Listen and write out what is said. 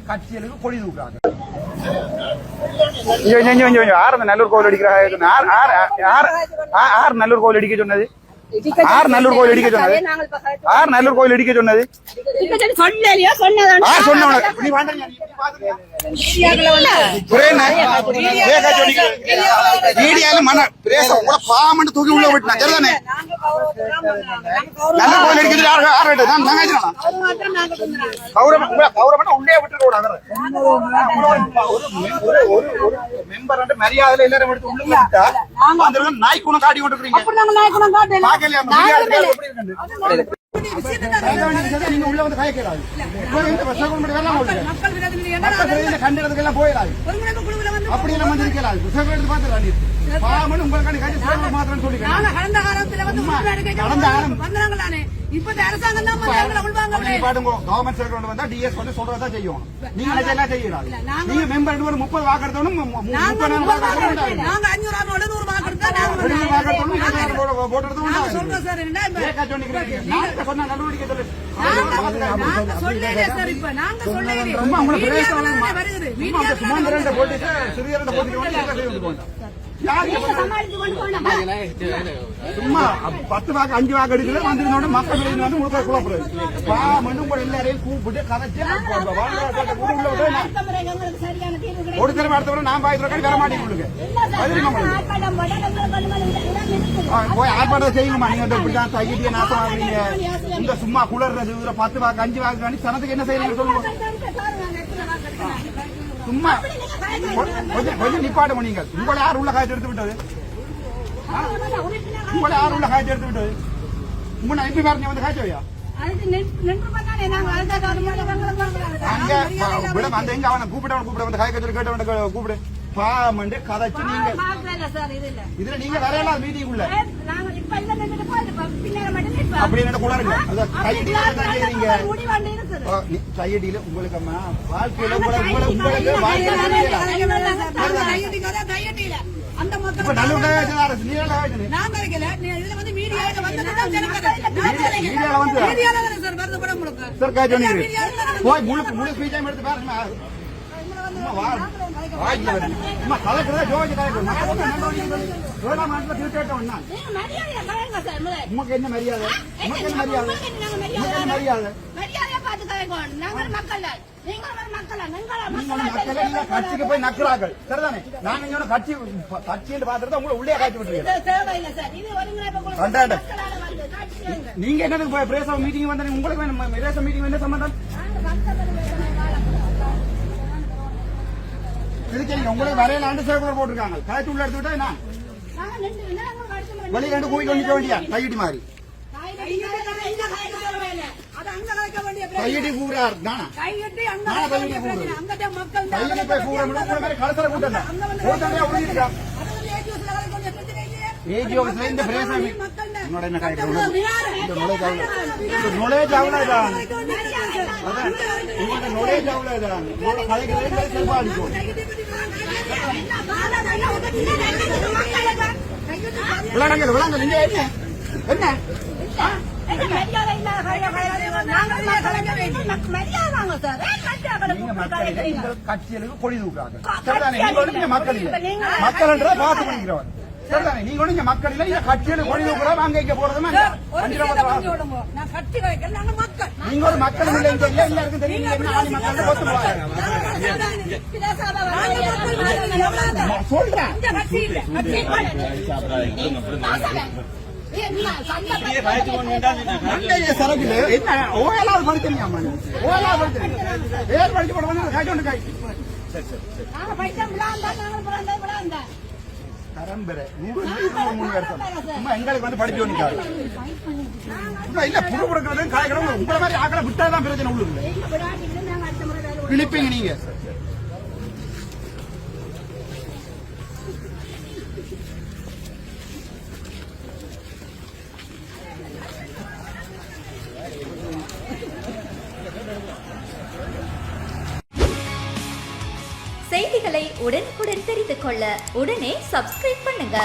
கட்சிகளுக்கு கொடி தூக்குறாங்க. நல்லூர் கோவில் அடிக்கிற நல்லூர் கோவில் அடிக்க சொன்னது நல்லூர் கோயில் இடிக்க சொன்னது நல்லூர் கோயில் இடிக்க சொன்னது தூக்கி உள்ள விட்டு நல்லூர் கோயில் உள்ளே விட்டு மரியாதை எல்லாரும் எடுத்து உள்ள விட்டா நாய் குணம் காட்டி கொண்டிருக்கீங்க. நீங்க உள்ள வந்து காய்க்கிறாரு கண்டதுக்கெல்லாம் போயிடாது அப்படி எல்லாம் வந்து இருக்கிறாரு பாத்துறாங்க மாத்திரம் சொல்லி கவர்மெண்ட் செக்ரட்டரி வந்தா டிஎஸ் வந்து சொல்றதா செய்யும். நீங்க எல்லாம் செய்யறாரு. நீங்க மெம்பர் 30 வாக்கெடுத்தோம் சும்மா 10 வாக்கு 5 வாக்கு எடுக்கல வந்து மக்கள் முழுக்க குழப்பறது எல்லாரையும் கூப்பிட்டு கதைச்சு ஒரு தடவை அடுத்த நான் பாய்க்கிறேன் வர மாட்டேங்க போய் ஆர்ப்பாட்டம் செய்யுங்கம்மா. நீங்க இப்படிதான் தையிட்டிய நாசமாவீங்க. இந்த சும்மா குளர்றது 10 வாக்கு 5 வாக்கு சனத்துக்கு என்ன செய்யறீங்க சொல்லுங்க. சும்மா கொஞ்சம் நிப்பாட்டு பண்ணீங்க. உங்களை யார் உள்ள காய்ச்சி எடுத்து விட்டது? உங்களை யார் உள்ள காய்ச்சி எடுத்து விட்டது? உங்களை எப்படி பாருங்க வந்து காய்ச்சவையா அவனை கூப்பிட வந்து காய்க்க சொல்லி கேட்டவன் கூப்பிடு பாமண்டு கதைச்சு நீங்க இதுல நீங்க வரையலாம் மீட்டிங் உள்ள அப்படி என்ன கூட கையடியில உங்களுக்கு வாழ்க்கையில உங்களுக்கு போய் முழு ஸ்பீச்சையும் எடுத்து பாருங்க. உமக்கு என்ன மரியாதை? கட்சிக்கு போய் நக்குறார்கள் சரிதானே? நாங்க கட்சி கட்சின்னு பாத்துட்டு உங்களை உள்ளே காட்சி விட்டுருக்கீங்க. நீங்க என்ன பிரேச மீட்டிங் வந்தீங்க? உங்களுக்கு பிரேச மீட்டிங் என்ன சம்பந்தம்? உங்களுக்கு வரையில சேர்க்குலர் போட்டிருக்காங்க. காய்ச்சி உள்ள எடுத்து விட்டா வெளியில இருந்து கூட்டிட்டு நிக்க வேண்டியா கையடி மாதிரி கையடி கூறாரு கலசல கூட்டம் இந்த பிரேசம் நுழைய அவ்வளவுதான் நுழைய அவ்வளவுதான் விளாடுங்க விளாங்க நீங்க என்ன கட்சிகளுக்கு கொடி தூக்குறாங்க. மக்கள் பார்த்து பண்ணிக்கிறவன் சரிதானே? நீங்க ஒண்ணு மக்கள் இல்ல இந்த கட்சியில கொடி தூக்குறோம் அங்க இங்க போறதுமா நீங்க ஒரு மக்கள் இல்லை எல்லாருக்கும் தெரியும். சொல்றேன் சரக்குல என்ன ஓயலாவது படிச்சிருக்கீங்க ஏர் படிச்சு போட காய்ச்சி ஒன்று காய்ச்சி பரம்பரை 3 வருஷம் சும்மா எங்களுக்கு வந்து படிச்சு ஒண்ணுக்காரு இல்ல புது கொடுக்கறது காய்க்கிறோம். உங்களை மாதிரி ஆக்களை விட்டாதான் பிரச்சனை உள்ளுக்குள்ள பிடிப்பீங்க நீங்க. செய்திகளை உடனுக்குடன் தெரிந்து கொள்ள உடனே சப்ஸ்கிரைப் பண்ணுங்க.